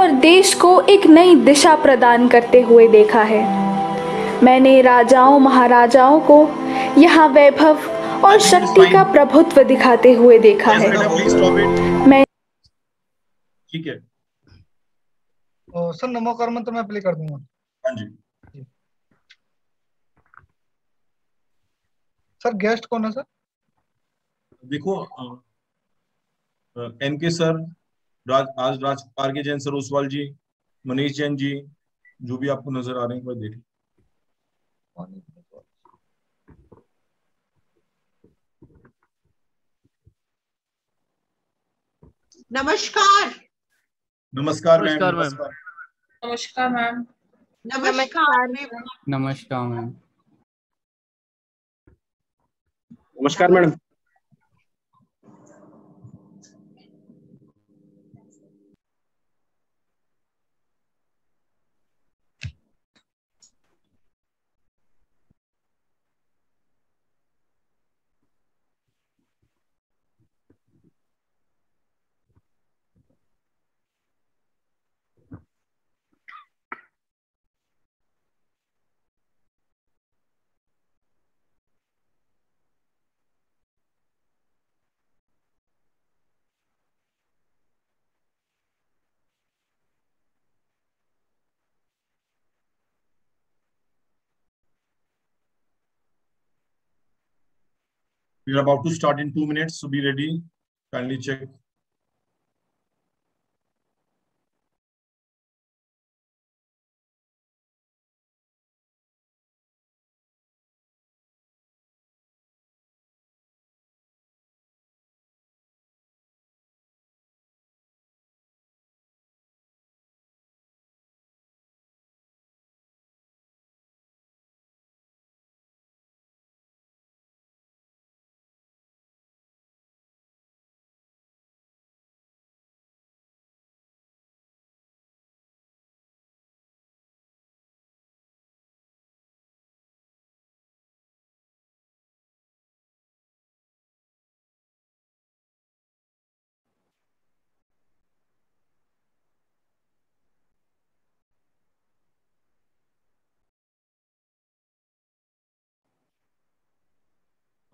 और देश को एक नई दिशा प्रदान करते हुए देखा है। मैंने राजाओं महाराजाओं को यहाँ वैभव और शक्ति का प्रभुत्व दिखाते हुए देखा है। मैं ठीक है सर, नमोकार मंत्र मैं प्ले कर दूंगा। हाँ जी। सर गेस्ट कौन है सर? देखो एनके सर, आज राजकुमार के जैन सर, ओसवाल जी, मनीष जैन जी, जो भी आपको नजर आ रहे हैं वह देखिए। नमस्कार। नमस्कार मैम। नमस्कार मैम। नमस्कार नमस्कार मैम। नमस्कार madam. We are about to start in 2 minutes, so be ready. Kindly check.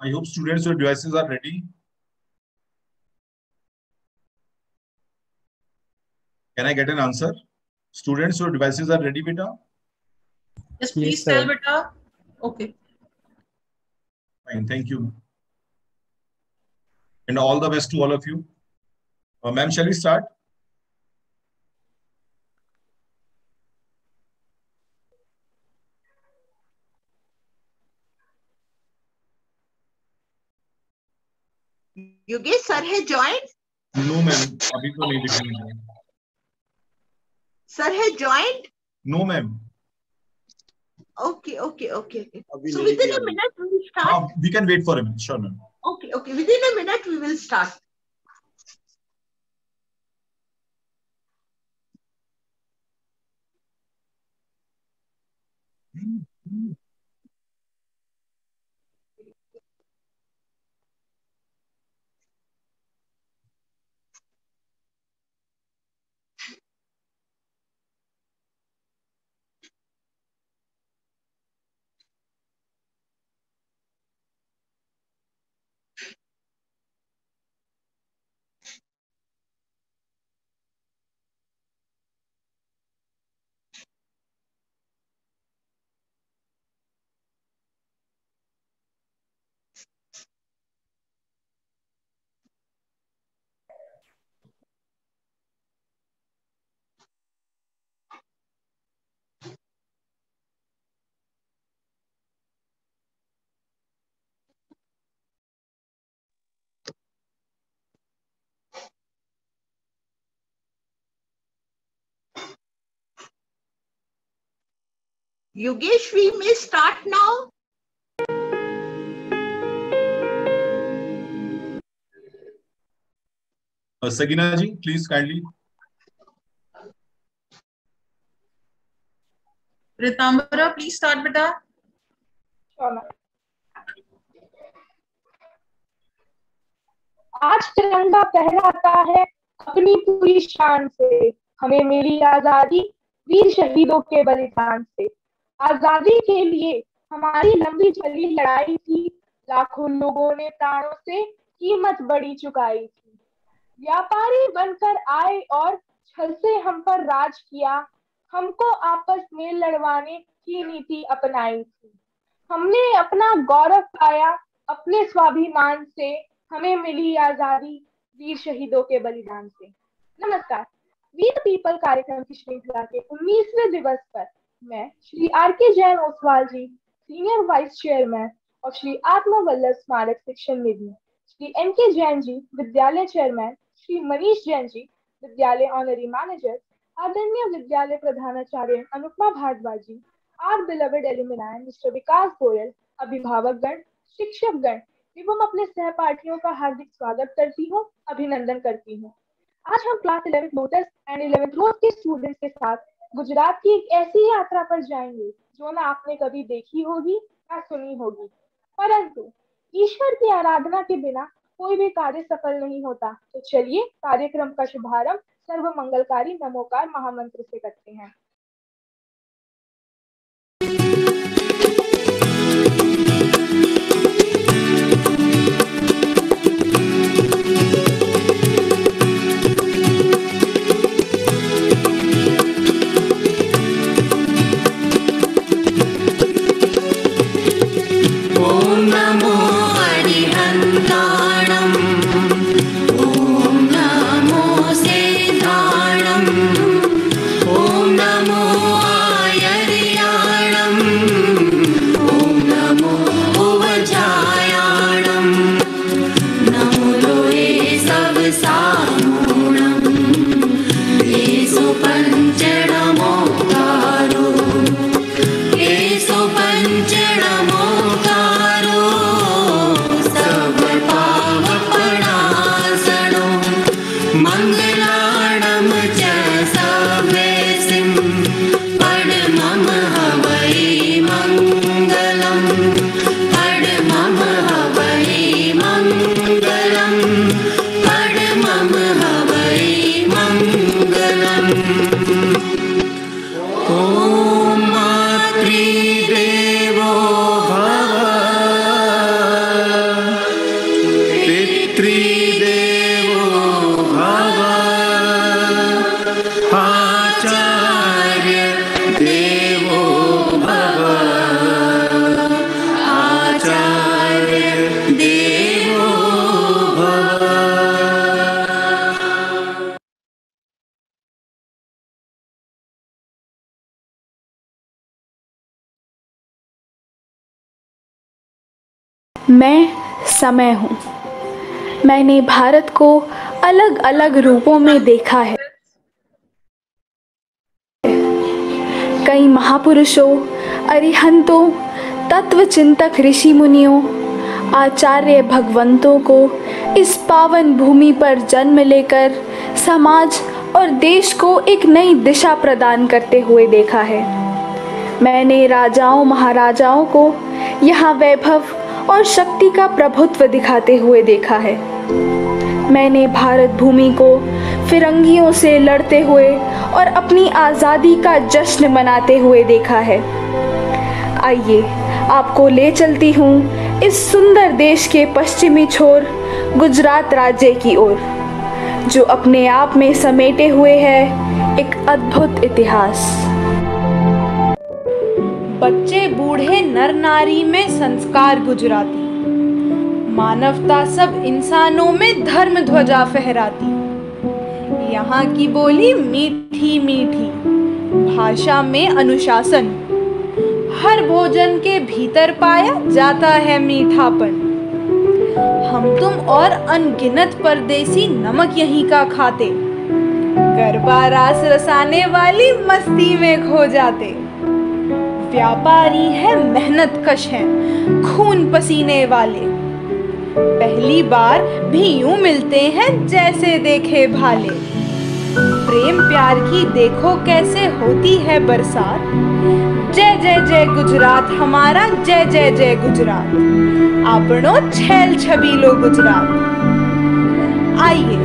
I hope students, your devices are ready. Can I get an answer? Students, your devices are ready, beta? Yes, please tell beta. Okay. Fine, thank you. And all the best to all of you. Ma'am, shall we start? Yogesh sir है join? No ma'am, अभी तो नहीं दिखेंगे। Sir है join? No ma'am. Okay. So within a minute we will start. We can wait for a minute, sure ma'am. Okay. Within a minute we will start. Yogesh, we may start now. Sagina ji, please kindly. Ritambara, please start beta. आज तिरंगा फहराता है अपनी पूरी शान से, हमें मिली आजादी वीर शहीदों के बलिदान से। आजादी के लिए हमारी लंबी चली लड़ाई थी, लाखों लोगों ने प्राणों से कीमत बड़ी चुकाई थी। व्यापारी बनकर आए और छल से हम पर राज किया, हमको आपस में लड़वाने की नीति अपनाई थी। हमने अपना गौरव पाया अपने स्वाभिमान से, हमें मिली आजादी वीर शहीदों के बलिदान से। नमस्कार, वी द पीपल कार्यक्रम की श्रृंखला के 19वें दिवस पर मैं श्री आर.के. जैन ओसवाल जी, सीनियर वाइस चेयरमैन और श्री आत्मवल्लभ स्मारक शिक्षण निधि, श्री एन.के. जैन जी, विद्यालय चेयरमैन, श्री मनीष जैन जी, विद्यालय ऑनरी मैनेजर, आदरणीय विद्यालय प्रधानाचार्य अनुपमा भारद्वाज जी, आर बिलवेड एलुमनाई मिस्टर विकास गोयल, अभिभावकगण, शिक्षकगण एवं अपने सहपाठियों का हार्दिक स्वागत करती हूँ, अभिनंदन करती हूँ। आज हम class 11th lotus and 11th रोज के स्टूडेंट्स के साथ गुजरात की एक ऐसी यात्रा पर जाएंगे जो ना आपने कभी देखी होगी ना सुनी होगी, परंतु ईश्वर की आराधना के बिना कोई भी कार्य सफल नहीं होता। तो चलिए कार्यक्रम का शुभारंभ सर्व मंगलकारी नमोकार महामंत्र से करते हैं। मैं समय हूँ। मैंने भारत को अलग अलग रूपों में देखा है। कई महापुरुषों, अरिहंतों, तत्वचिंतक ऋषि मुनियों, आचार्य भगवंतों को इस पावन भूमि पर जन्म लेकर समाज और देश को एक नई दिशा प्रदान करते हुए देखा है। मैंने राजाओं महाराजाओं को यहाँ वैभव और शक्ति का प्रभुत्व दिखाते हुए देखा है। मैंने भारत भूमि को फिरंगियों से लड़ते हुए और अपनी आज़ादी का जश्न मनाते हुए देखा है। आइए आपको ले चलती हूँ इस सुंदर देश के पश्चिमी छोर गुजरात राज्य की ओर, जो अपने आप में समेटे हुए है एक अद्भुत इतिहास। बच्चे बूढ़े नर नारी में संस्कार गुजराती, मानवता सब इंसानों में धर्म ध्वजा फहराती। यहाँ की बोली मीठी मीठी, भाषा में अनुशासन, हर भोजन के भीतर पाया जाता है मीठापन। हम तुम और अनगिनत परदेसी नमक यहीं का खाते, गरबा रास रसाने वाली मस्ती में खो जाते। व्यापारी है मेहनत कश हैं, खून पसीने वाले, पहली बार भी यूं मिलते हैं जैसे देखे भाले। प्रेम प्यार की देखो कैसे होती है बरसात, जय जय जय गुजरात हमारा, जय जय जय गुजरात, आपनो छैल छबीलो गुजरात। आइए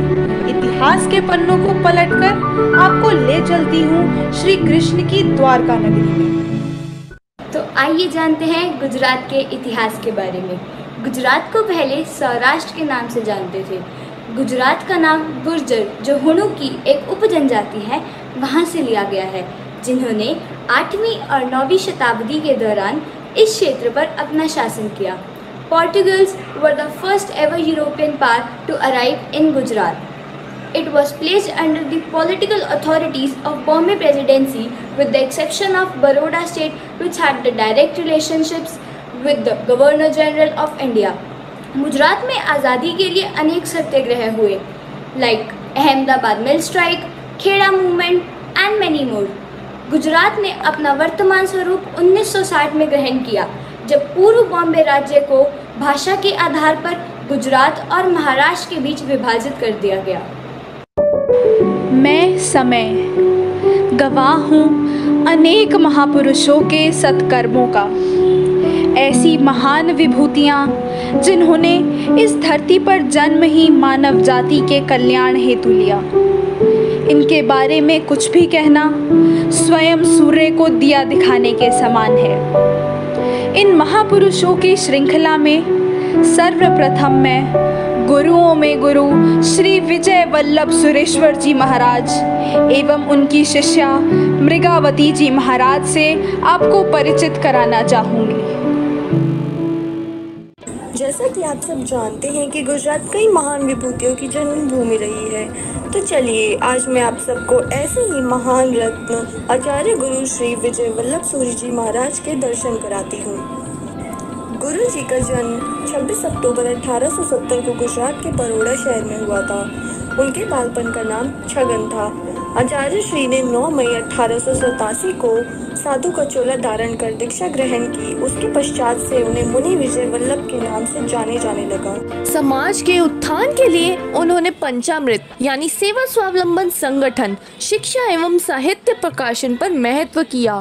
इतिहास के पन्नों को पलटकर आपको ले चलती हूँ श्री कृष्ण की द्वारका नगरी में। तो आइए जानते हैं गुजरात के इतिहास के बारे में। गुजरात को पहले सौराष्ट्र के नाम से जानते थे। गुजरात का नाम गुर्जर, जो हुणु की एक उपजनजाति है, वहाँ से लिया गया है, जिन्होंने 8वीं और 9वीं शताब्दी के दौरान इस क्षेत्र पर अपना शासन किया। Portuguese were the first ever European power to arrive in Gujarat. It was placed under the political authorities of Bombay Presidency, with the exception of Baroda state, which had the direct relationships with the Governor General of India. Gujarat में आज़ादी के लिए अनेक सत्याग्रह हुए, like Ahmedabad mill strike, Kheda movement and many more. Gujarat ने अपना वर्तमान स्वरूप 1960 में ग्रहण किया, जब पूर्व बॉम्बे राज्य को भाषा के आधार पर गुजरात और महाराष्ट्र के बीच विभाजित कर दिया गया। मैं समय गवाह हूँ अनेक महापुरुषों के सत्कर्मों का, ऐसी महान विभूतियाँ जिन्होंने इस धरती पर जन्म ही मानव जाति के कल्याण हेतु लिया। इनके बारे में कुछ भी कहना स्वयं सूर्य को दिया दिखाने के समान है। इन महापुरुषों की श्रृंखला में सर्वप्रथम मैं गुरुओं में गुरु श्री विजय वल्लभ सुरेश्वर जी महाराज एवं उनकी शिष्या मृगावती जी महाराज से आपको परिचित कराना चाहूँगी। जैसा कि आप सब जानते हैं कि गुजरात कई महान विभूतियों की जन्मभूमि रही है, तो चलिए आज मैं आप सबको ऐसे ही महान रत्न आचार्य गुरु श्री विजय वल्लभ सूरी जी महाराज के दर्शन कराती हूँ। गुरु जी का जन्म 26 अक्टूबर 1870 को गुजरात के बरोड़ा शहर में हुआ था। उनके बालपन का नाम छगन था। आचार्य श्री ने 9 मई 1887 को साधु का चोला धारण कर दीक्षा ग्रहण की। उसके पश्चात से उन्हें मुनि विजय वल्लभ के नाम से जाने जाने लगा। समाज के उत्थान के लिए उन्होंने पंचामृत यानी सेवा स्वावलंबन संगठन, शिक्षा एवं साहित्य प्रकाशन पर महत्व किया।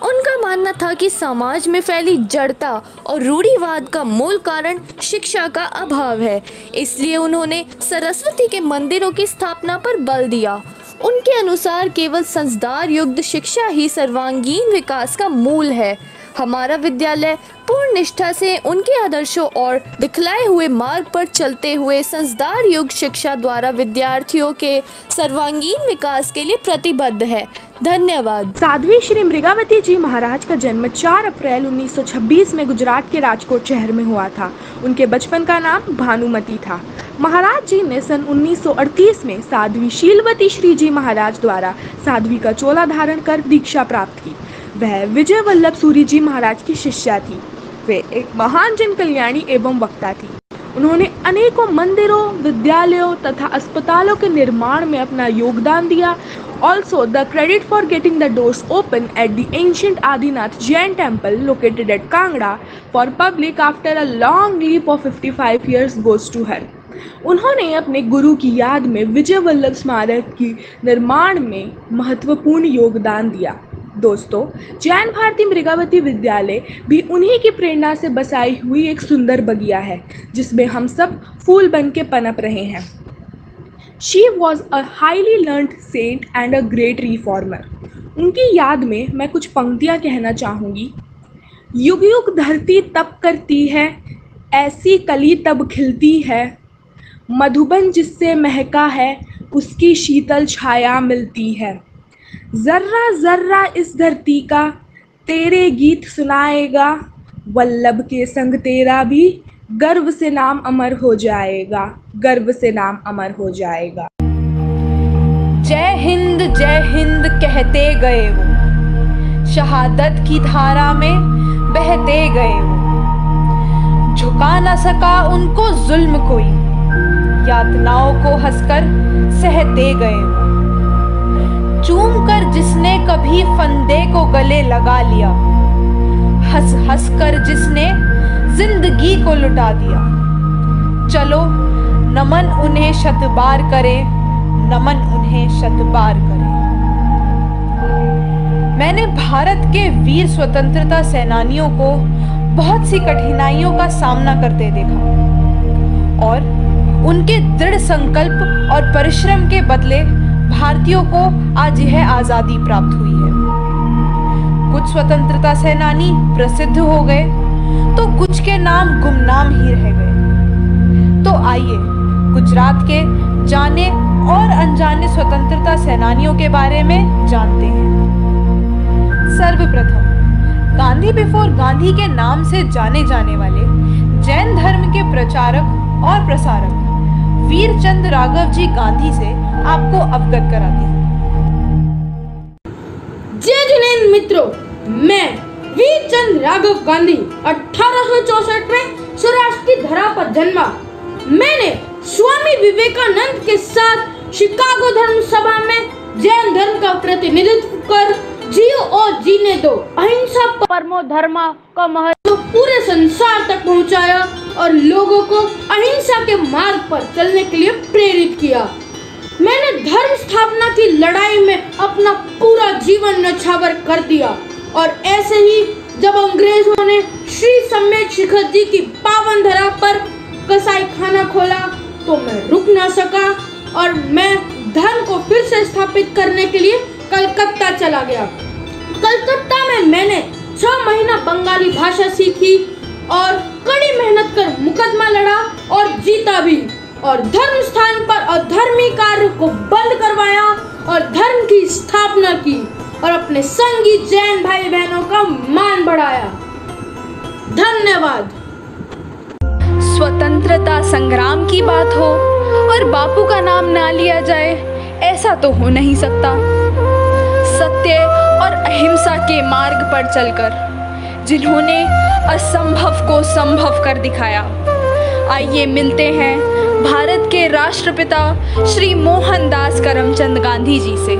उनका मानना था कि समाज में फैली जड़ता और रूढ़िवाद का मूल कारण शिक्षा का अभाव है, इसलिए उन्होंने सरस्वती के मंदिरों की स्थापना पर बल दिया। उनके अनुसार केवल संस्कार युक्त शिक्षा ही सर्वांगीण विकास का मूल है। हमारा विद्यालय पूर्ण निष्ठा से उनके आदर्शों और दिखलाए हुए मार्ग पर चलते हुए संस्कार युक्त शिक्षा द्वारा विद्यार्थियों के सर्वांगीण विकास के लिए प्रतिबद्ध है। धन्यवाद। साध्वी श्री मृगावती जी महाराज का जन्म 4 अप्रैल 1926 में गुजरात के राजकोट शहर में हुआ था। उनके बचपन का नाम भानुमती था। महाराज जी ने सन 1938 में साध्वी शीलवती श्री जी महाराज द्वारा साध्वी का चोला धारण कर दीक्षा प्राप्त की। वह विजय वल्लभ सूरी जी महाराज की शिष्या थी। वे एक महान जन कल्याणी एवं वक्ता थी। उन्होंने अनेकों मंदिरों, विद्यालयों तथा अस्पतालों के निर्माण में अपना योगदान दिया। Also, the credit for getting the doors open at the ancient Adinath Jain temple located at Kangra for public after a long leap of 55 years goes to her. उन्होंने अपने गुरु की याद में विजय वल्लभ स्मारक की निर्माण में महत्वपूर्ण योगदान दिया। दोस्तों, जैन भारती मृगावती विद्यालय भी उन्हीं की प्रेरणा से बसाई हुई एक सुंदर बगिया है, जिसमें हम सब फूल बन के पनप रहे हैं। She was a highly learned saint and a great reformer. उनकी याद में मैं कुछ पंक्तियाँ कहना चाहूँगी। युग युग धरती तप करती है, ऐसी कली तब खिलती है, मधुबन जिससे महका है, उसकी शीतल छाया मिलती है। जर्रा जर्रा इस धरती का तेरे गीत सुनाएगा, वल्लभ के संग तेरा भी गर्व से नाम अमर हो जाएगा, गर्व से नाम अमर हो जाएगा। जय हिंद कहते गए वो, शहादत की धारा में बहते गए वो। झुका न सका उनको जुल्म कोई, यातनाओं को हंसकर सहते गए वो। चूम कर जिसने कभी फंदे को गले लगा लिया, हंस हंस कर जिसने जिंदगी को लुटा दिया। चलो नमन उन्हें शतबार करे, नमन उन्हें शतबार करे। मैंने भारत के वीर स्वतंत्रता सेनानियों को बहुत सी कठिनाइयों का सामना करते देखा और उनके दृढ़ संकल्प और परिश्रम के बदले भारतीयों को आज यह आजादी प्राप्त हुई है। कुछ स्वतंत्रता सेनानी प्रसिद्ध हो गए तो कुछ के नाम गुमनाम ही रह गए। तो आइए गुजरात के जाने और अनजाने स्वतंत्रता सेनानियों के बारे में जानते हैं। सर्वप्रथम गांधी बिफोर गांधी के नाम से जाने जाने वाले जैन धर्म के प्रचारक और प्रसारक वीरचंद राघव जी गांधी से आपको अवगत कराती हूँ। जय जिनेंद्र मित्रों, मैं वीरचंद राघव गांधी 1864 में सौराष्ट्र की धरा पर जन्मा। मैंने स्वामी विवेकानंद के साथ शिकागो धर्म सभा में जैन धर्म का प्रतिनिधित्व कर जियो और जीने दो अहिंसा परमो धर्मा का महत्व पूरे संसार तक पहुंचाया और लोगों को अहिंसा के मार्ग पर चलने के लिए प्रेरित किया। मैंने धर्म स्थापना की लड़ाई में अपना पूरा जीवन न्यौछावर कर दिया और ऐसे ही जब अंग्रेजों ने श्री सम्मेद शिखर जी की पावन धरा पर कसाई खाना खोला तो मैं रुक ना सका और मैं धर्म को फिर से स्थापित करने के लिए कलकत्ता चला गया। कलकत्ता में मैंने 6 महीना बंगाली भाषा सीखी और कड़ी मेहनत कर मुकदमा लड़ा और जीता भी और धर्म स्थान पर अधर्मी कार्य को बंद करवाया और धर्म की स्थापना की और अपने संगी जैन भाई बहनों का मान बढ़ाया। धन्यवाद। स्वतंत्रता संग्राम की बात हो और बापू का नाम ना लिया जाए, ऐसा तो हो नहीं सकता। सत्य और अहिंसा के मार्ग पर चलकर जिन्होंने असंभव को संभव कर दिखाया, आइए मिलते हैं भारत के राष्ट्रपिता श्री मोहनदास करमचंद गांधी जी से।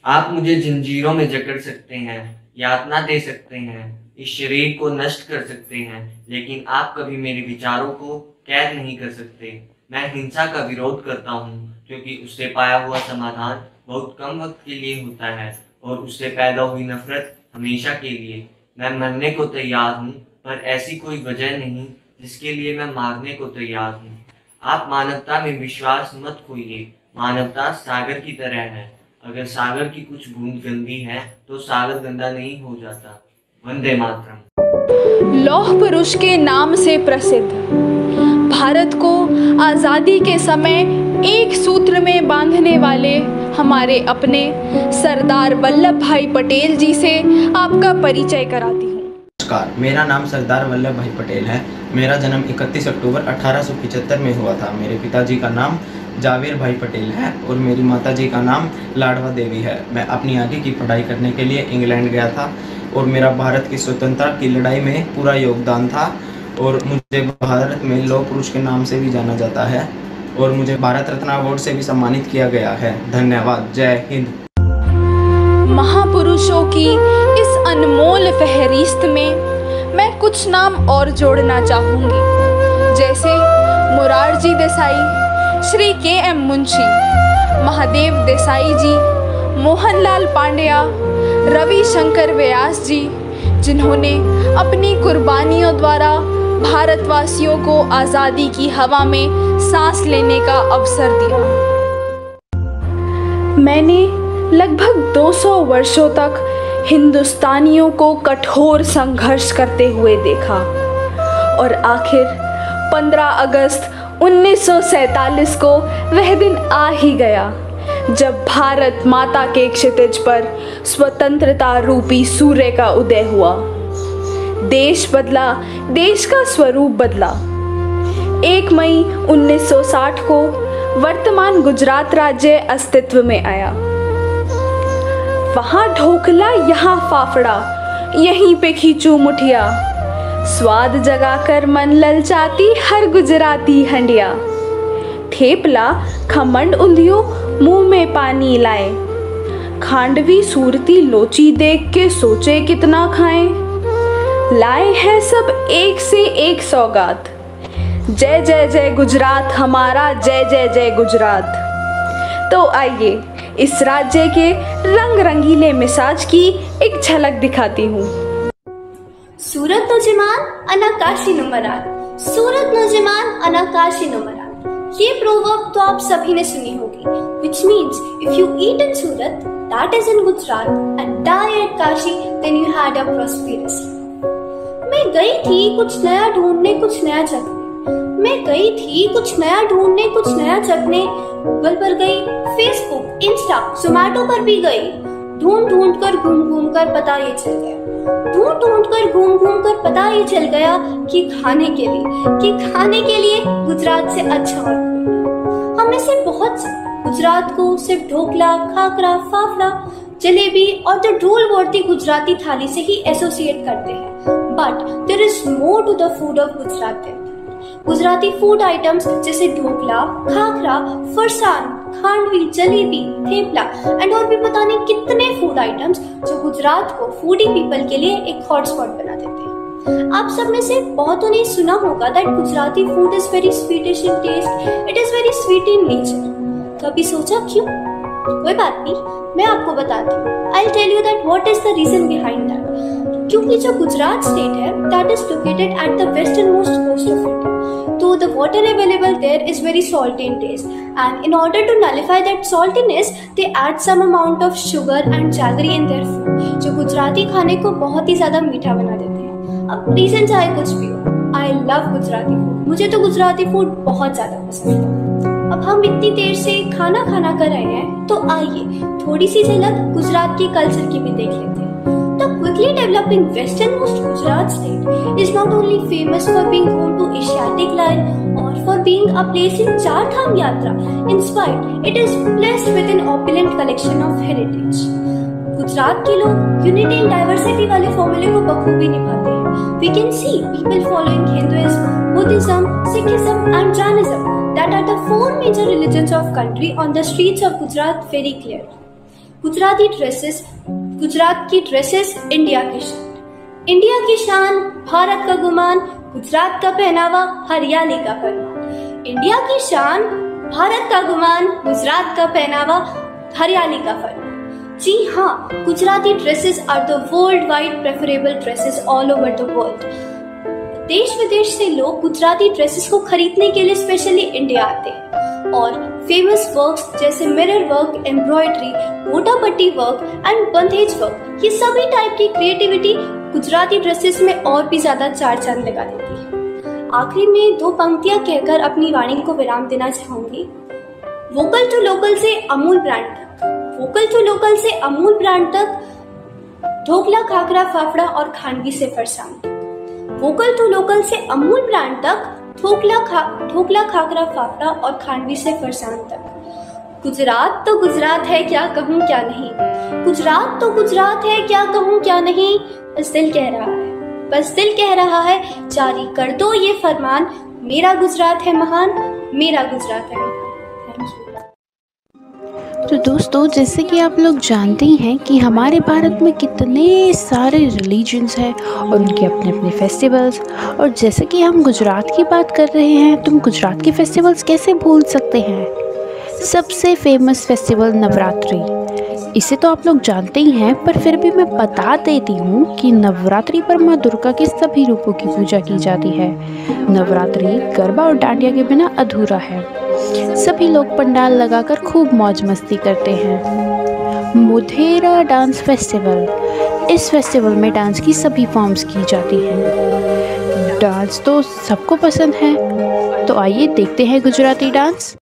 आप मुझे जंजीरों में जकड़ सकते हैं, यातना दे सकते हैं, इस शरीर को नष्ट कर सकते हैं, लेकिन आप कभी मेरे विचारों को कैद नहीं कर सकते। मैं हिंसा का विरोध करता हूँ क्योंकि उससे पाया हुआ समाधान बहुत कम वक्त के लिए होता है और उससे पैदा हुई नफरत हमेशा के लिए। मैं मरने को तैयार हूँ पर ऐसी कोई वजह नहीं जिसके लिए मैं मारने को तैयार हूँ। आप मानवता में विश्वास मत खोइए। मानवता सागर की तरह है, अगर सागर की कुछ बूंद गंदी है तो सागर गंदा नहीं हो जाता। वंदे मातरम। लौह पुरुष के नाम से प्रसिद्ध भारत को आज़ादी के समय एक सूत्र में बांधने वाले हमारे अपने सरदार वल्लभ भाई पटेल जी से आपका परिचय कराती हूँ। नमस्कार, मेरा नाम सरदार वल्लभ भाई पटेल है। मेरा जन्म 31 अक्टूबर 1875 में हुआ था। मेरे पिताजी का नाम जावेर भाई पटेल है और मेरी माताजी का नाम लाडवा देवी है। मैं अपनी आगे की पढ़ाई करने के लिए इंग्लैंड गया था और मेरा भारत की स्वतंत्रता की लड़ाई में पूरा योगदान था और मुझे भारत में लौह पुरुष के नाम से भी जाना जाता है और मुझे भारत रत्न अवार्ड से भी सम्मानित किया गया है। धन्यवाद। जय हिंद। महापुरुषों की इस अनमोल फहरिस्त में मैं कुछ नाम और जोड़ना चाहूँगी, जैसे मोरारजी देसाई, श्री के.एम. मुंशी, महादेव देसाई जी, मोहनलाल पांड्या, रविशंकर व्यास जी, जिन्होंने अपनी कुर्बानियों द्वारा भारतवासियों को आज़ादी की हवा में सांस लेने का अवसर दिया। मैंने लगभग 200 वर्षों तक हिंदुस्तानियों को कठोर संघर्ष करते हुए देखा और आखिर 15 अगस्त 1947 को वह दिन आ ही गया जब भारत माता के क्षितिज पर स्वतंत्रता रूपी सूर्य का उदय हुआ। देश बदला, देश का स्वरूप बदला। 1 मई 1960 को वर्तमान गुजरात राज्य अस्तित्व में आया। वहाँ ढोकला, यहाँ फाफड़ा, यहीं पे खींचू मुठिया, स्वाद जगाकर मन ललचाती हर गुजराती हंडिया। थेपला, खमंड, उंधियो मुंह में पानी लाए, खांडवी सूरती लोची देख के सोचे कितना खाएं। लाए हैं सब एक से एक सौगात, जय जय जय गुजरात हमारा, जय जय जय गुजरात। तो आइए इस राज्य के रंग रंगीले मिजाज की एक झलक दिखाती हूँ। सूरत नो जमान अना काशी नो मराद, सूरत नो जमान अना काशी नो मराद। ये प्रोवर्ब तो आप सभी ने सुनी होगी, which means if you eat in Surat, that is in Gujarat, and die at Kashi, then you had a prosperous life. मैं गई थी कुछ नया ढूंढने, कुछ नया जगने। मैं गई थी कुछ नया ढूंढने, कुछ नया जगने। गूगल पर गई, फेसबुक, इंस्टा, जोमैटो पर भी गई। ढूंढ कर घूम कर पता ये चल गया। ढूंढ कर घूम कर पता ये चल गया कि खाने के लिए गुजरात से अच्छा और कोई। हम में से बहुत से गुजरात को सिर्फ ढोकला, खाकरा, फाफड़ा, जलेबी और द ढोल बोलती गुजराती थाली से ही एसोसिएट करते हैं। But there is more to the food of Gujarat. Gujarati food items जैसे ढोकला, खाकरा, फरसान, खांडवी, जलेबी, थेपला एंड और भी पता नहीं कितने फूड आइटम्स जो गुजरात को फूडी पीपल के लिए एक हॉटस्पॉट बना देते हैं। आप सब में से बहुतों ने सुना होगा that Gujarati food is very sweetish in taste, it is very sweet in nature. कभी सोचा क्यों? कोई बात नहीं, मैं आपको बताती हूँ। I will tell you that what is the reason behind that. क्योंकि जो गुजरात स्टेट है that is located at the western most coast of India, तो the water available there is very salty in taste, and in order to nullify that saltiness they add some amount of sugar and jaggery in their food, जो गुजराती खाने को बहुत ही ज्यादा मीठा बना देते हैं। अब रीजन चाहे कुछ भी हो, आई लव गुजराती फूड। मुझे तो गुजराती फूड बहुत ज्यादा पसंद है। अब हम इतनी देर से खाना कर रहे हैं, तो आइए थोड़ी सी झलक गुजरात के कल्चर की भी देख लेते हैं। The quickly developing westernmost Gujarat state is not only famous for being home to Asiatic Line or for being a place in Char Dham Yatra. Instead, it is blessed with an opulent collection of heritage. Gujarat के लोग unity in diversity वाले फॉर्मूले को बखूबी निभाते हैं। We can see people following Hinduism, Buddhism, Sikhism and Jainism that are the four major religions of country on the streets of Gujarat very clear. Gujarat की dresses India की शान, भारत का गुमान, गुजरात का पहनावा, हरियाली का फरमान। इंडिया की शान, भारत का गुमान, गुजरात का पहनावा, हरियाली का फरमान। जी हाँ, Gujarati dresses are the world wide preferable dresses all over the world. देश विदेश से लोग गुजराती ड्रेसेस को खरीदने के लिए स्पेशली इंडिया आते हैं और फेमस वर्क्स जैसे मिरर वर्क, एम्ब्रॉयडरी, मोटा पट्टी वर्क एंड बंधेज वर्क, ये सभी टाइप की क्रिएटिविटी गुजराती ड्रेसेस में और भी ज्यादा चार चांद लगा देती है। आखिरी में दो पंक्तियां कहकर अपनी वाणी को विराम देना चाहूंगी। वोकल टू लोकल से अमूल ब्रांड तक, ढोकला, खाकरा, फाफड़ा और खांडवी से फरसान तक। वोकल टू लोकल से अमूल ब्रांड तक, ढोकला, खाकरा, फाफड़ा और खांडवी से फरसान तक। गुजरात तो गुजरात है, क्या कहूँ क्या नहीं। गुजरात तो गुजरात है, क्या कहूँ क्या नहीं। बस दिल कह रहा है, जारी कर दो ये फरमान। मेरा गुजरात है महान, मेरा गुजरात है महान। तो दोस्तों, जैसे कि आप लोग जानते ही हैं कि हमारे भारत में कितने सारे रिलीजन्स हैं और उनके अपने अपने फेस्टिवल्स। और जैसे कि हम गुजरात की बात कर रहे हैं, तो हम गुजरात के फेस्टिवल्स कैसे भूल सकते हैं। सबसे फेमस फेस्टिवल नवरात्रि, इसे तो आप लोग जानते ही हैं, पर फिर भी मैं बता देती हूँ कि नवरात्रि पर माँ दुर्गा के सभी रूपों की पूजा की जाती है। नवरात्रि गरबा और डांडिया के बिना अधूरा है। सभी लोग पंडाल लगाकर खूब मौज मस्ती करते हैं। मोढेरा डांस फेस्टिवल, इस फेस्टिवल में डांस की सभी फॉर्म्स की जाती हैं। डांस तो सबको पसंद है, तो आइए देखते हैं गुजराती डांस।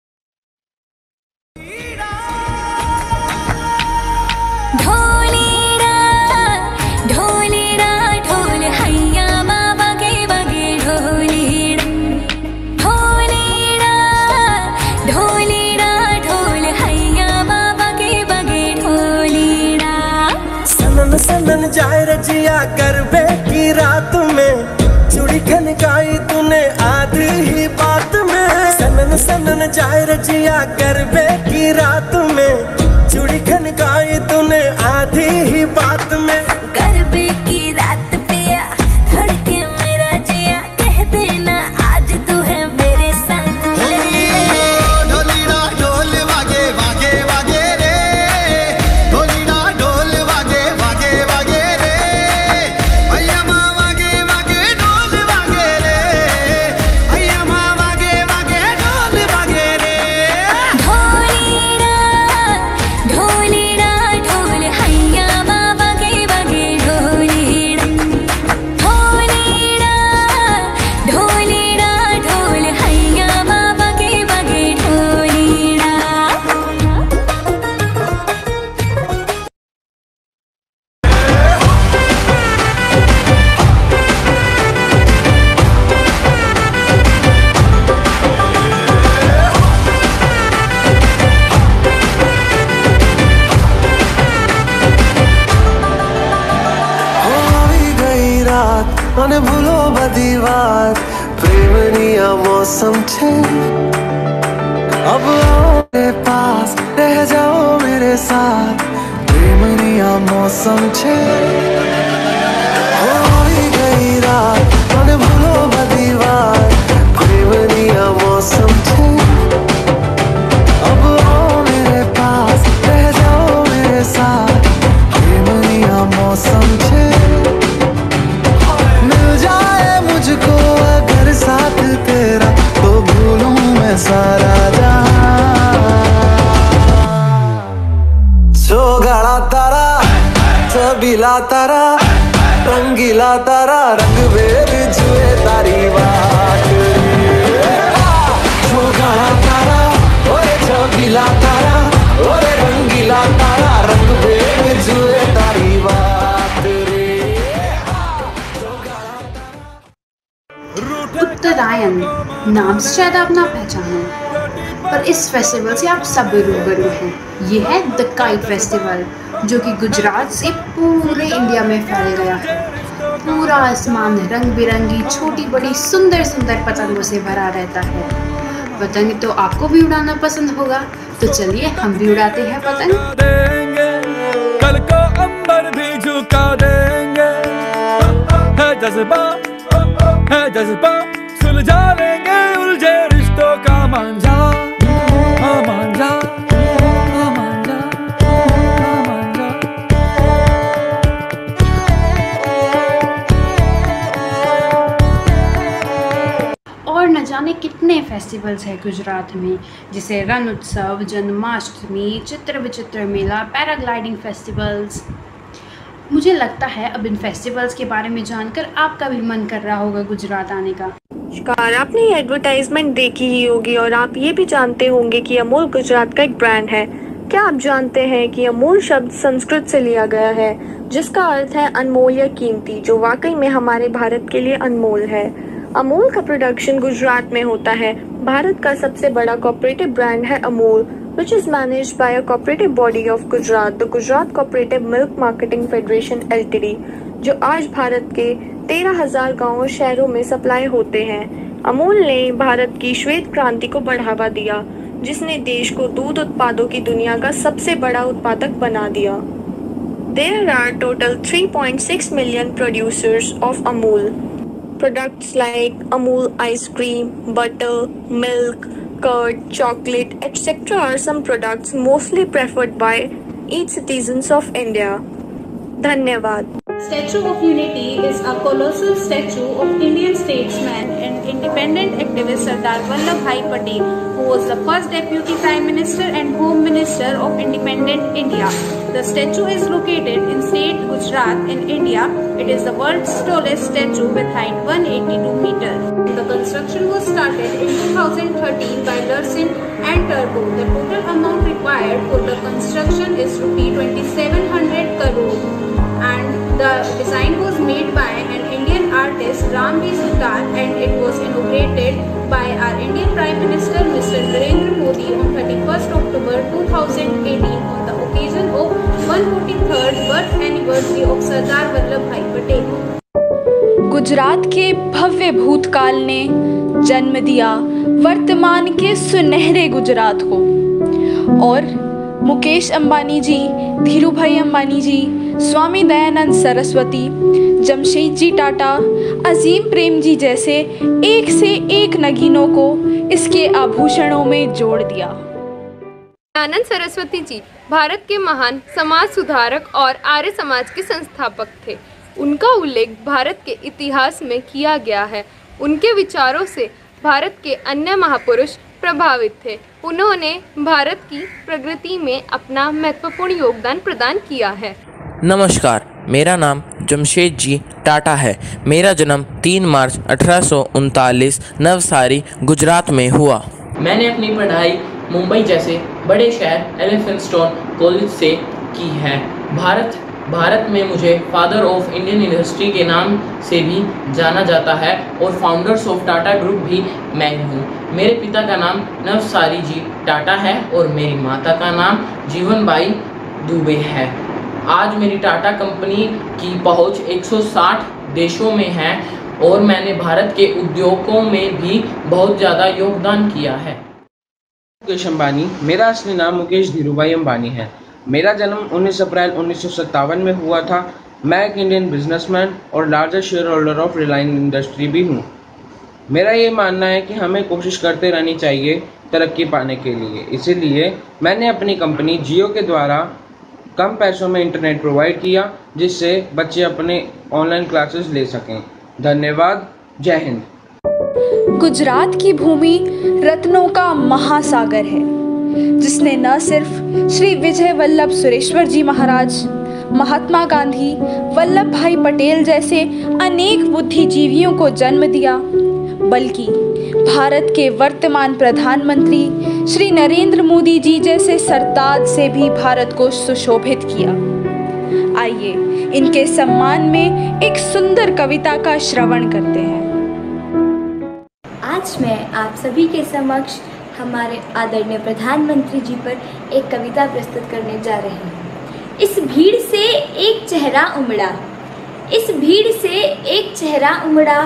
सनन जाए रजिया करबे की रात में, चूड़ी खनकाई तूने आधी ही बात में। सनन जाए रजिया करबे की रात में, चूड़ी खनकाई तूने आधी ही बात में। करबे की रात पिया धड़के मेरा जिया, कह देना आज तू है मेरे साथ। ढोलीड़ा ढोल वागे वागे वागे रे, ढोलीड़ा ढोल वागे वागे वागे रे, भैया माँ वागे वागे ढोल वागे रे, भैया माँ वागे वागे ढोल वागे મને ભૂલો બધી વાત પ્રેમની આ મૌસમ છે अब आओ मेरे पास रह जाओ मेरे साथ प्रेमनी आ मौसम छे होई गई रात મને ભૂલો બધી વાત પ્રેમની આ मौसम छे अब आओ मेरे पास रह जाओ मेरे साथ प्रेमनी आ मौसम छे मिल जाए मुझको अगर साथ तेरा तो भूलूं मैं सारा गाड़ा तारा छबीला तारा रंगीला तारा रंग बेर जुए तारी बात गाड़ा तारा ओए छबीला तारा ओए रंगीला तारा रंग बेर जुए तारी बात उत्तरायण नाम से शायद आप ना पहचानो, पर इस फेस्टिवल से आप सब रूबरू हैं। ये है द काइट फेस्टिवल, जो कि गुजरात से पूरे इंडिया में फैल गया है। पूरा आसमान रंग बिरंगी छोटी बड़ी सुंदर सुंदर पतंगों से भरा रहता है। पतंग तो आपको भी उड़ाना पसंद होगा, तो चलिए हम भी उड़ाते हैं पतंग। कल को अंबर भी झुका देंगे, है जज्बा सुलझा लेंगे उलझे रिश्तों का मांझा, मांझा और न जाने कितने फेस्टिवल्स हैं गुजरात में, जैसे रण उत्सव, जन्माष्टमी, चित्र विचित्र मेला, पैराग्लाइडिंग फेस्टिवल्स। मुझे लगता है अब इन फेस्टिवल्स के बारे में जानकर आपका भी मन कर रहा होगा गुजरात आने का। नमस्कार, आपने ये एडवर्टाइजमेंट देखी ही होगी और आप ये भी जानते होंगे कि अमूल गुजरात का एक ब्रांड है। क्या आप जानते हैं कि अमूल शब्द संस्कृत से लिया गया है, जिसका अर्थ है अनमोल या कीमती, जो वाकई में हमारे भारत के लिए अनमोल है। अमूल का प्रोडक्शन गुजरात में होता है। भारत का सबसे बड़ा कोऑपरेटिव ब्रांड है Amul, which is managed by a cooperative body of Gujarat, the Gujarat Cooperative Milk Marketing Federation Ltd, जो आज भारत के 13,000 गाँव शहरों में सप्लाई होते हैं। अमूल ने भारत की श्वेत क्रांति को बढ़ावा दिया, जिसने देश को दूध उत्पादों की दुनिया का सबसे बड़ा उत्पादक बना दिया। There are total 3.6 million producers of Amul. Products like Amul ice cream, butter, milk, curd, chocolate, etc. are some products mostly preferred by each citizens of India. Dhanyavad. Statue of Unity is a colossal statue of Indian statesman and independent activist Sardar Vallabhbhai Patel, who was the first Deputy Prime Minister and Home Minister of independent India. The statue is located in state Gujarat in India. It is the world's tallest statue with height 182 meters. The construction was started in 2013 by Larsen and Turbo. The total amount required for the construction is ₹2,700 crore. And the design was made by an Indian artist Ram V. Sutar, and it was inaugurated by our Indian Prime Minister Mr. Narendra Modi on 31st October 2018 on the occasion of 143rd birth anniversary of Sardar Vallabhbhai Patel. Gujarat के भव्य भूतकाल ने जन्म दिया वर्तमान के सुनहरे गुजरात को, और मुकेश अंबानी जी, धीरूभाई अंबानी जी, स्वामी दयानंद सरस्वती, जमशेदजी टाटा, अजीम प्रेम जी जैसे एक से एक नगीनों को इसके आभूषणों में जोड़ दिया। दयानंद सरस्वती जी भारत के महान समाज सुधारक और आर्य समाज के संस्थापक थे। उनका उल्लेख भारत के इतिहास में किया गया है। उनके विचारों से भारत के अन्य महापुरुष प्रभावित थे। उन्होंने भारत की प्रगति में अपना महत्वपूर्ण योगदान प्रदान किया है। नमस्कार, मेरा नाम जमशेद जी टाटा है। मेरा जन्म 3 मार्च 1839 नवसारी गुजरात में हुआ। मैंने अपनी पढ़ाई मुंबई जैसे बड़े शहर एलिफेंटस्टोन कॉलेज से की है। भारत में मुझे फादर ऑफ इंडियन इंडस्ट्री के नाम से भी जाना जाता है और फाउंडर्स ऑफ टाटा ग्रुप भी मैं हूँ। मेरे पिता का नाम नवसारी जी टाटा है और मेरी माता का नाम जीवनबाई दुबे है। आज मेरी टाटा कंपनी की पहुँच 160 देशों में है और मैंने भारत के उद्योगों में भी बहुत ज़्यादा योगदान किया है। मुकेश अंबानी। मेरा असली नाम मुकेश धीरूभाई अंबानी है। मेरा जन्म 19 अप्रैल 1957 में हुआ था। मैं एक इंडियन बिजनेसमैन और largest share holder of Reliance industry भी हूँ। मेरा ये मानना है कि हमें कोशिश करते रहनी चाहिए तरक्की पाने के लिए। इसीलिए मैंने अपनी कंपनी जियो के द्वारा कम पैसों में इंटरनेट प्रोवाइड किया, जिससे बच्चे अपने ऑनलाइन क्लासेस ले सकें। धन्यवाद। जय हिंद। गुजरात की भूमि रत्नों का महासागर है, जिसने न सिर्फ श्री विजय वल्लभ सुरेश्वर जी महाराज, महात्मा गांधी, वल्लभ भाई पटेल जैसे अनेक बुद्धिजीवियों को जन्म दिया, बल्कि भारत के वर्तमान प्रधानमंत्री श्री नरेंद्र मोदी जी जैसे सरताज से भी भारत को सुशोभित किया। आइए इनके सम्मान में एक सुंदर कविता का श्रवण करते हैं। आज मैं आप सभी के समक्ष हमारे आदरणीय प्रधानमंत्री जी पर एक कविता प्रस्तुत करने जा रहे हैं। इस भीड़ से एक चेहरा उमड़ा, इस भीड़ से एक चेहरा उमड़ा,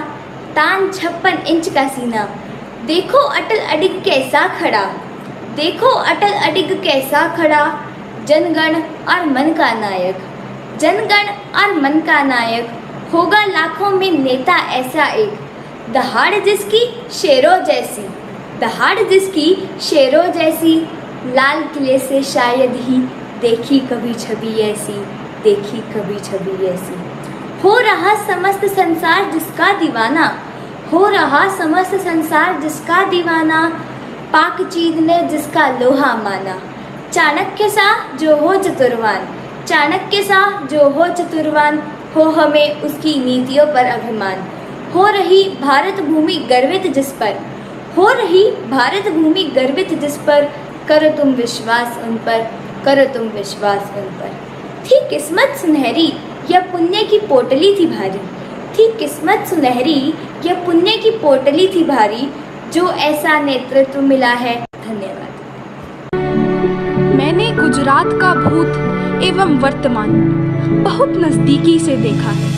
तान 56 इंच का सीना, देखो अटल अडिग कैसा खड़ा, देखो अटल अडिग कैसा खड़ा, जनगण और मन का नायक, जनगण और मन का नायक, होगा लाखों में नेता ऐसा एक, दहाड़ जिसकी शेरों जैसी, दहाड़ जिसकी शेरों जैसी, लाल किले से शायद ही देखी कभी छवि ऐसी, देखी कभी छवि ऐसी। हो रहा समस्त संसार जिसका दीवाना, हो रहा समस्त संसार जिसका दीवाना, पाक चीन ने जिसका लोहा माना, चाणक्य सा जो हो चतुर्वान, चाणक्य सा जो हो चतुर्वान, हो हमें उसकी नीतियों पर अभिमान। हो रही भारत भूमि गर्वित जिस पर, हो रही भारत भूमि गर्वित जिस पर, करो तुम विश्वास उन पर, करो तुम विश्वास उन पर। थी किस्मत सुनहरी या पुण्य की पोटली थी भारी, थी किस्मत सुनहरी या पुण्य की पोटली थी भारी, जो ऐसा नेतृत्व मिला है। धन्यवाद। मैंने गुजरात का भूत एवं वर्तमान बहुत नज़दीकी से देखा है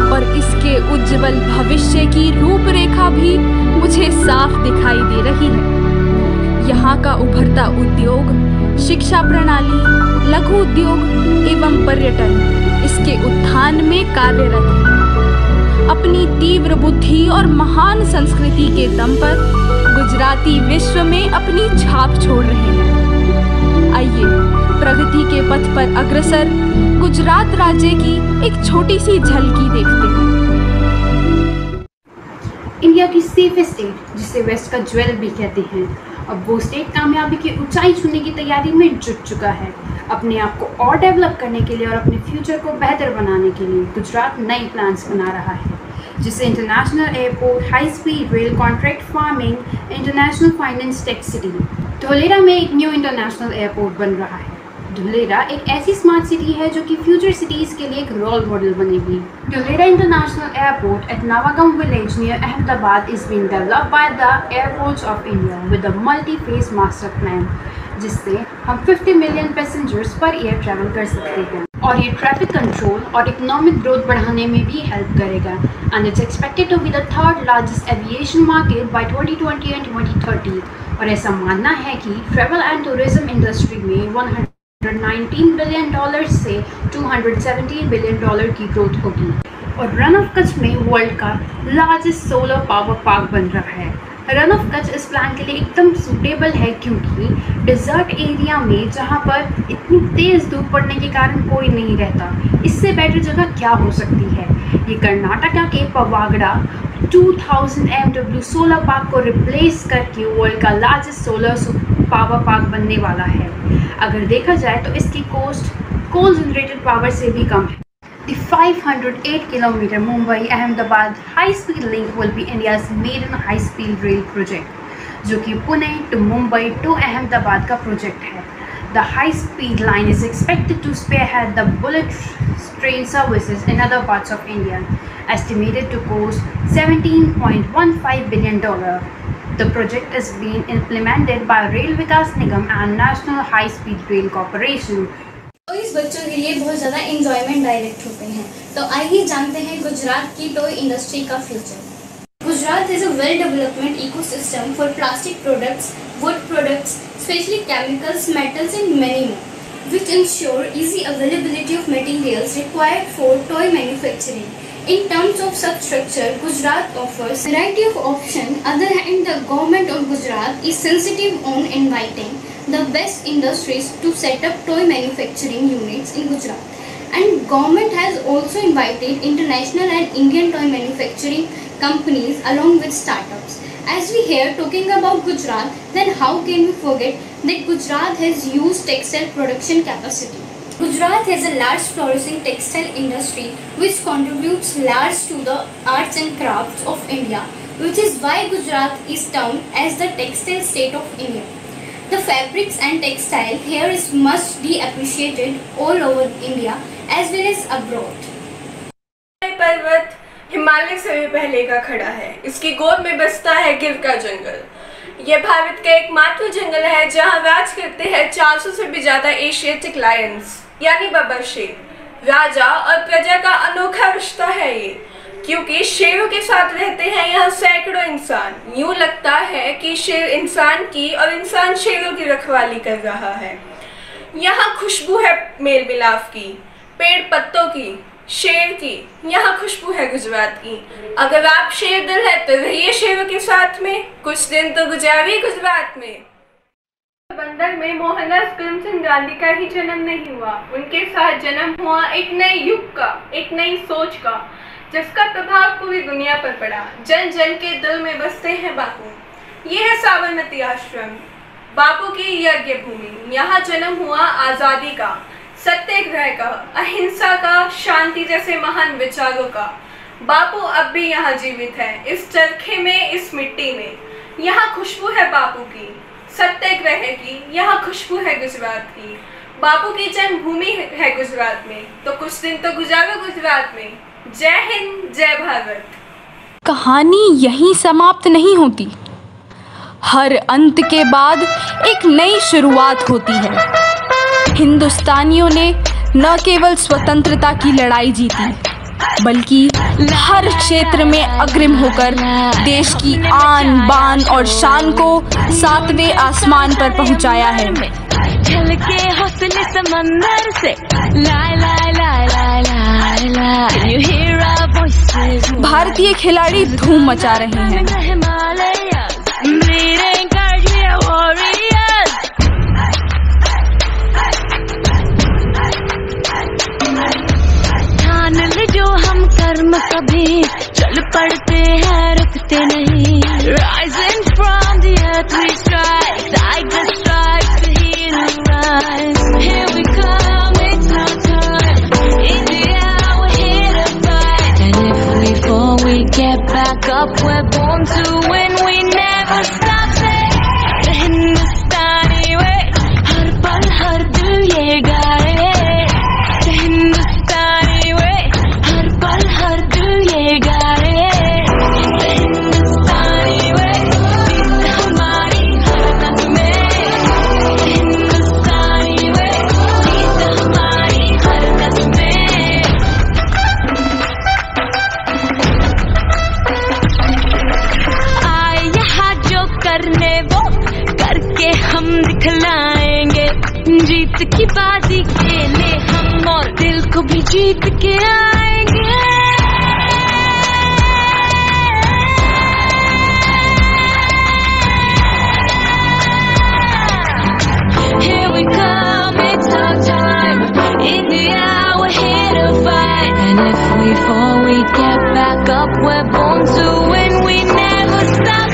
और इसके उज्जवल भविष्य की रूपरेखा भी मुझे साफ दिखाई दे रही है। यहाँ का उभरता उद्योग, शिक्षा प्रणाली, लघु उद्योग एवं पर्यटन इसके उत्थान में कार्यरत है। अपनी तीव्र बुद्धि और महान संस्कृति के दम पर गुजराती विश्व में अपनी छाप छोड़ रहे हैं। आइए प्रगति के पथ पर अग्रसर गुजरात राज्य की एक छोटी सी झलकी देखते हैं। इंडिया की सेफेस्ट स्टेट, जिसे वेस्ट का ज्वेल भी कहते हैं, अब वो स्टेट कामयाबी की ऊंचाई छूने की तैयारी में जुट चुका है। अपने आप को और डेवलप करने के लिए और अपने फ्यूचर को बेहतर बनाने के लिए गुजरात नए प्लान्स बना रहा है, जिसे international airport, high speed rail, contract farming, international finance tech city. Dholera में एक न्यू इंटरनेशनल एयरपोर्ट बन रहा है। धुलेरा एक ऐसी स्मार्ट सिटी है जो कि फ्यूचर सिटीज़ के लिए एक रोल मॉडल बनेगी। Dholera international airport at Navagam village near Ahmedabad is being developed by the Airports of India with a multi-phase master plan, जिससे हम 50 million passengers per year travel कर सकते हैं और ये ट्रैफिक कंट्रोल और इकोनॉमिक ग्रोथ बढ़ाने में भी हेल्प करेगा। And it's expected to be the third largest aviation market by 2020 and 2030। और ऐसा मानना है कि ट्रैवल एंड टूरिज्म इंडस्ट्री में $119 बिलियन से $217 बिलियन की ग्रोथ होगी। और रन ऑफ कच्छ में वर्ल्ड का लार्जेस्ट सोलर पावर पार्क बन रहा है। रन ऑफ कच्छ इस प्लान के लिए एकदम सूटेबल है, क्योंकि डिजर्ट एरिया में जहाँ पर इतनी तेज़ धूप पड़ने के कारण कोई नहीं रहता, इससे बेटर जगह क्या हो सकती है। ये कर्नाटका के पवागड़ा 2000 MW सोलर पार्क को रिप्लेस करके वर्ल्ड का लार्जेस्ट सोलर पावर पार्क बनने वाला है। अगर देखा जाए तो इसकी कॉस्ट कोल जनरेटेड पावर से भी कम है। The 508 kilometer Mumbai-Ahmedabad high-speed link will be India's maiden high-speed rail project, जो कि Pune to Mumbai to Ahmedabad का प्रोजेक्ट है। The high-speed line is expected to spearhead the bullet train services in other parts of India, estimated to cost $17.15 billion. The project is being implemented by Rail Vikas Nigam and National High Speed Rail Corporation. तो इस बच्चों के लिए बहुत ज़्यादा enjoyment direct होते हैं। तो आइए जानते हैं गुजरात की टॉय इंडस्ट्री का future. Gujarat has a well-developed ecosystem for plastic products, wood products, especially chemicals, metals and many more, which ensure easy availability of materials required for toy manufacturing. In terms of substructure, Gujarat offers a variety of options. Other hand, the government of Gujarat is sensitive on inviting the best industries to set up toy manufacturing units in Gujarat. And government has also invited international and Indian toy manufacturing companies along with startups. As we hear talking about Gujarat, then how can we forget that Gujarat has huge textile production capacity. Gujarat has a large flourishing textile industry which contributes large to the arts and crafts of India, which is why Gujarat is termed as the textile state of India. The fabrics and textile here is much appreciated all over India as well as abroad. पर्वत हिमालय से भी पहले का खड़ा है। इसकी गोद में बसता है गिर का जंगल। यह भारत का एकमात्र जंगल है जहां राज करते हैं 400 से भी ज्यादा एशियाटिक लायंस यानी बब्बर शेर। राजा और प्रजा का अनोखा रिश्ता है ये, क्योंकि शेरों के साथ रहते हैं यहाँ सैकड़ों इंसान। यूं लगता है कि शेर इंसान की और इंसान शेरों की रखवाली कर रहा है। यहाँ खुशबू है मेल मिलाप की, पेड़ पत्तों की, शेर की। यहाँ खुशबू है गुजरात की। अगर आप शेर दिल है तो रहिए शेरों के साथ में, कुछ दिन तो गुजारिए गुजरात में। बंदर में मोहनदास करमचंद गांधी का ही जन्म नहीं हुआ, उनके साथ जन्म हुआ एक नए युग का, एक नई सोच का, जिसका प्रभाव पूरी दुनिया पर पड़ा। जन जन के दिल में बसते हैं बापू। ये है साबरमती आश्रम, बापू की यज्ञ भूमि। यहाँ जन्म हुआ आज़ादी का, सत्याग्रह का, अहिंसा का, शांति जैसे महान विचारों का। बापू अब भी यहाँ जीवित है, इस चरखे में, इस मिट्टी में। यहाँ खुशबू है बापू की, सत्याग्रह की। यहाँ खुशबू है गुजरात की। बापू की जन्मभूमि है गुजरात में, तो कुछ दिन तो गुजारो गुजरात में। जय हिंद, जय भारत। कहानी यहीं समाप्त नहीं होती। हर अंत के बाद एक नई शुरुआत होती है। हिंदुस्तानियों ने न केवल स्वतंत्रता की लड़ाई जीती, बल्कि हर क्षेत्र में अग्रिम होकर देश की आन बान और शान को 7वें आसमान पर पहुंचाया है। झलके हौसले समंदर से लाए लाए लाए लाए लाए लाए, you hear our voices। भारतीय खिलाड़ी धूम मचा रहे हैं। ठान ले जो हम कर्म कभी चल पड़ते हैं, रुकते नहीं। Rising from the earth we strike, tiger strikes the hero rise. Here we come, it's our time. India, we're here to fight. And if we fall, we get back up. We're born to win, we never stop. The Hindustani way, हर पल हर दिल ये गाए। The Hindustani way, हर पल हर दिल ये गाए। The Hindustani way, जीत हमारी हर नस में। The Hindustani way, जीत हमारी हर नस में। आए यहाँ जो करने वो करके हम दिखलाएंगे। जीत की बाजी खेले हम और दिल को भी जीत के आएंगे। Here we come, it's our time. India, we're here to fight. And if we fall, we get back up. We're born to win, we never stop.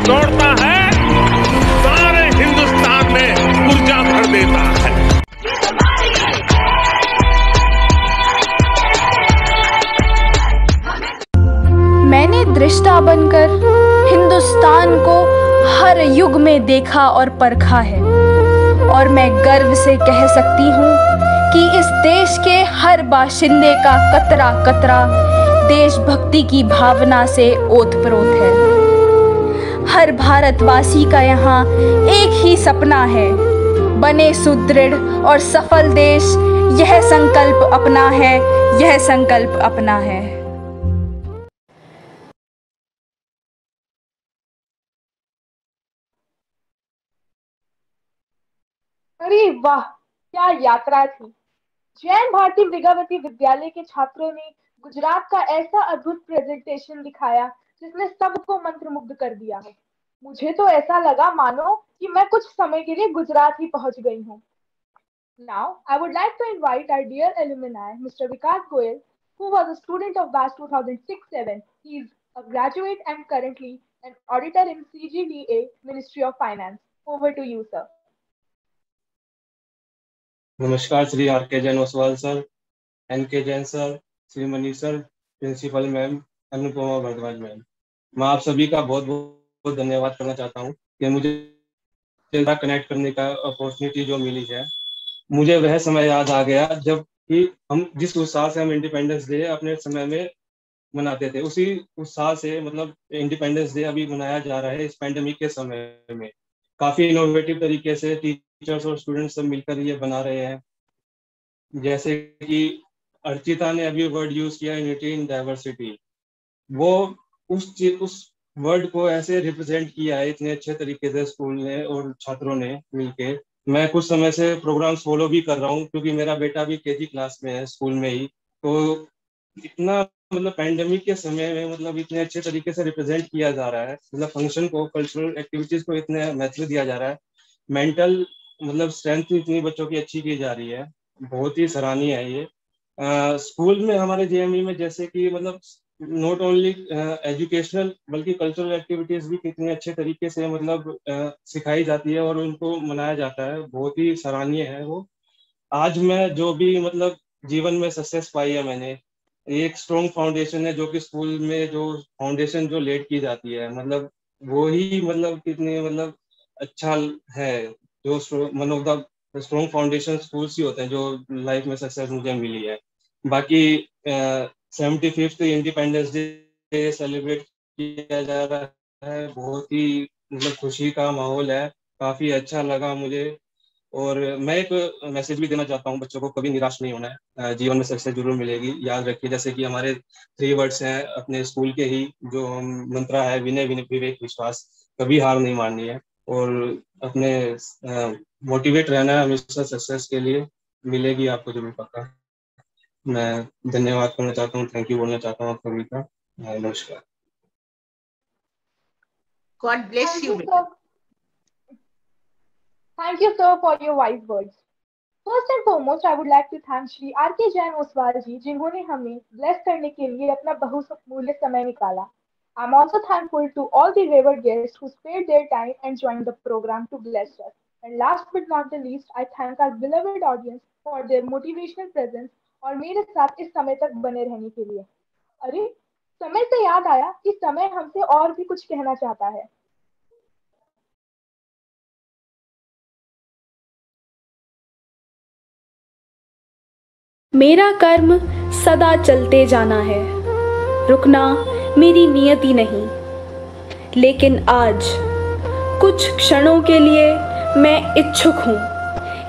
दौड़ता है, सारे हिंदुस्तान में ऊर्जा भर देता है। मैंने दृष्टा बनकर हिंदुस्तान को हर युग में देखा और परखा है, और मैं गर्व से कह सकती हूँ कि इस देश के हर बाशिंदे का कतरा कतरा देशभक्ति की भावना से ओतप्रोत है। हर भारतवासी का यहाँ एक ही सपना है, बने सुदृढ़ और सफल देश। यह संकल्प अपना है, यह संकल्प अपना है। अरे वाह, क्या यात्रा थी। जैन भारती मृगावती विद्यालय के छात्रों ने गुजरात का ऐसा अद्भुत प्रेजेंटेशन दिखाया जिसने सबको मंत्रमुग्ध कर दिया है। मुझे तो ऐसा लगा मानो कि मैं कुछ समय के लिए गुजरात ही पहुंच गई हूँ। Now, I would like to invite our dear alumni, Mr. Vikas Goyal, who was a student of batch 2006-7. He is a graduate and currently an auditor in CGDA, Ministry of Finance. Over to you, sir. नमस्कार Shri are के Jain Oswal sir, N K Jain sir, Shri Manish sir, principal ma'am, Anupama Bhardwaj ma'am, मैं आप सभी का बहुत बहुत धन्यवाद करना चाहता हूँ कि मुझे कनेक्ट करने का अपॉर्चुनिटी जो मिली है। मुझे वह समय याद आ गया जब कि हम जिस उत्साह से हम इंडिपेंडेंस डे अपने समय में मनाते थे, उसी उत्साह से मतलब इंडिपेंडेंस डे अभी मनाया जा रहा है इस पैंडेमिक के समय में। काफी इनोवेटिव तरीके से टीचर्स और स्टूडेंट्स सब मिलकर ये बना रहे हैं। जैसे कि अर्चिता ने अभी वर्ड यूज किया यूनिटी इन डाइवर्सिटी, वो उस वर्ड को ऐसे रिप्रेजेंट किया है इतने अच्छे तरीके से स्कूल ने और छात्रों ने मिलके। मैं कुछ समय से प्रोग्राम्स फॉलो भी कर रहा हूँ क्योंकि मेरा बेटा भी केजी क्लास में है स्कूल में ही। तो इतना मतलब पैंडेमिक के समय में मतलब इतने अच्छे तरीके से रिप्रेजेंट किया जा रहा है, मतलब फंक्शन को, कल्चरल एक्टिविटीज को इतने महत्व दिया जा रहा है। मेंटल मतलब स्ट्रेंथ इतनी बच्चों की अच्छी की जा रही है, बहुत ही सराहनीय है ये। स्कूल में हमारे जेएमई में जैसे कि मतलब नॉट ओनली एजुकेशनल बल्कि कल्चरल एक्टिविटीज भी कितने अच्छे तरीके से मतलब सिखाई जाती है और उनको मनाया जाता है, बहुत ही सराहनीय है वो। आज मैं जो भी मतलब जीवन में सक्सेस पाई है मैंने, एक स्ट्रॉन्ग फाउंडेशन है जो कि स्कूल में जो फाउंडेशन जो लेड की जाती है, मतलब वो ही मतलब कितने मतलब अच्छा है। जो one of the strong foundation schools ही होते हैं जो लाइफ में सक्सेस मुझे मिली है। बाकी 75th इंडिपेंडेंस डे सेलिब्रेट किया जा रहा है, बहुत ही मतलब खुशी का माहौल है, काफी अच्छा लगा मुझे। और मैं एक मैसेज भी देना चाहता हूँ बच्चों को, कभी निराश नहीं होना है, जीवन में सक्सेस जरूर मिलेगी। याद रखिए जैसे कि हमारे 3 वर्ड्स हैं अपने स्कूल के ही, जो मंत्रा है विनय विवेक विश्वास, कभी हार नहीं माननी है और अपने मोटिवेट रहना है हमेशा, सक्सेस के लिए मिलेगी आपको जरूर पक्का। मैं धन्यवाद करना चाहता हूँ, थैंक यू बोलना चाहता हूँ आप सभी का। नमस्कार। God bless you. Thank you, sir, for your wise words. First and foremost, I would like to thank Shri R.K. Jain Oswal ji, जिन्होंने हमें bless करने के लिए अपना बहुमूल्य समय निकाला. I'm also thankful to all the revered guests who spared their time and joined the program to bless us. And last but not the least, I thank our beloved audience for their motivational presence और मेरे साथ इस समय तक बने रहने के लिए। अरे, समय से याद आया कि समय हमसे और भी कुछ कहना चाहता है। मेरा कर्म सदा चलते जाना है, रुकना मेरी नियति नहीं। लेकिन आज कुछ क्षणों के लिए मैं इच्छुक हूँ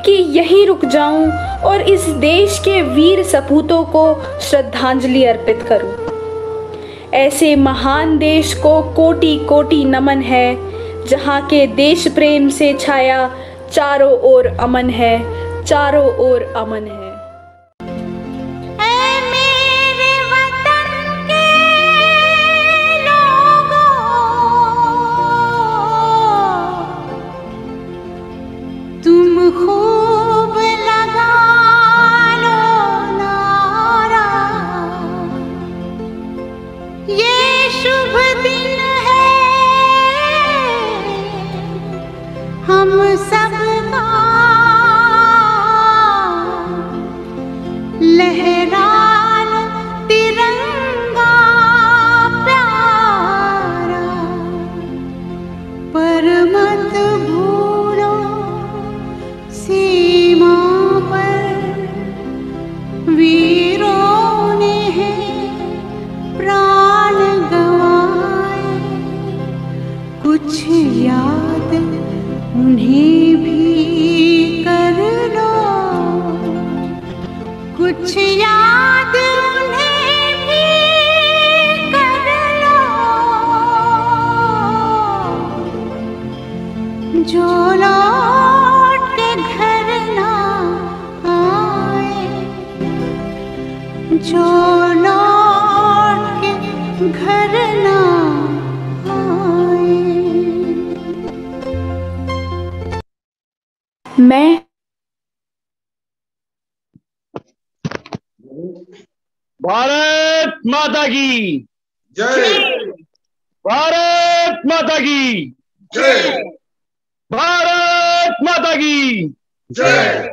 कि यहीं रुक जाऊं और इस देश के वीर सपूतों को श्रद्धांजलि अर्पित करूं। ऐसे महान देश को कोटि कोटि नमन है, जहाँ के देश प्रेम से छाया चारों ओर अमन है, चारों ओर अमन है। खूब लगा लो नारा, ये शुभ दिन है हम सबका, मैं भारत माता की जय। भारत माता की जय। भारत माता की जय।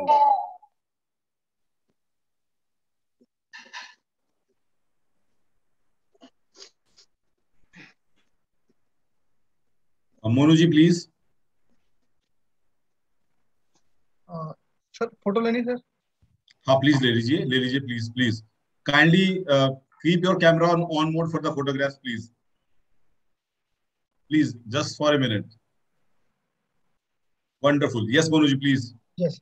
मोनू जी प्लीज। सर फोटो लेनी सर। हाँ प्लीज ले लीजिए please please. Kindly keep your camera on mode for the photographs please. Please just for a minute. Wonderful. Yes, Monu ji, please. Yes.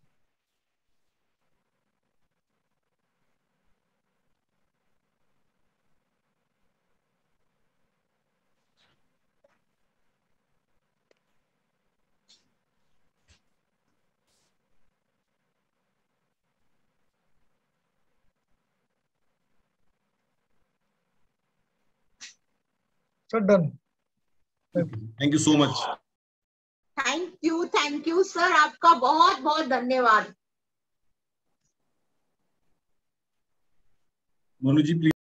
Sir done. Thank you so much. Thank you sir, आपका बहुत बहुत धन्यवाद। Monu ji, please.